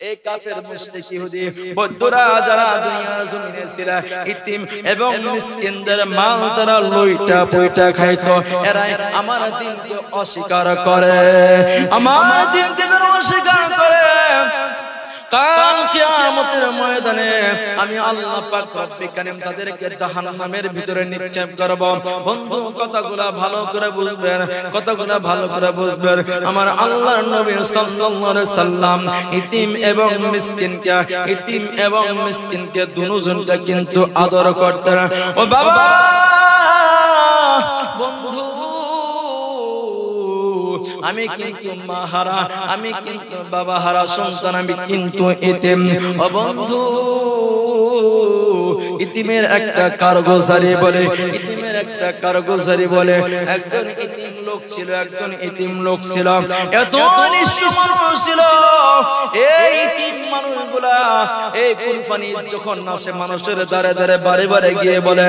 এই কাফের মুশরিক ইহুদি বৌদ্ধরা যারা দুনিয়ার জমিনে ছিল ইতিম এবং মিসকিনদের মাল তারা লুইটা পুইটা খাইতো, এরাই আমার দ্বীনকে অস্বীকার করে, আমার দ্বীনকে যারা অস্বীকার করে কাল কিয়ামতের ময়দানে আমি আল্লাহ পাক রব্বুল কারীম তাদেরকে জাহান্নামের ভিতরে নিক্ষেপ করব। বন্ধু কথাগুলো ভালো করে বুঝবেন, কথাগুলো ভালো করে বুঝবেন। আমার আল্লাহর নবী সাল্লাল্লাহু আলাইহি সাল্লাম ইতিম এবং মিসকিনকে দুজনকে কিন্তু আদর করতেন। ও বাবা বন্ধু, আমি কিন্তু মা হারা, আমি কিন্তু বাবা হারা সন্তান, আমি কিন্তু ইতিম। ও বন্ধু, ইতিমের একটা কারগুজারি বলে, ইতিমের একটা কারগুজারি বলে একজন ইতিম লোক ছিল, একজন ইতিম লোক ছিল, এত নিঃস্ব মানুষ ছিল। এই ইতিম মানুষগুলা এই কুরবানি যখন আসে মানুষের দ্বারে দ্বারে বারে বারে গিয়ে বলে,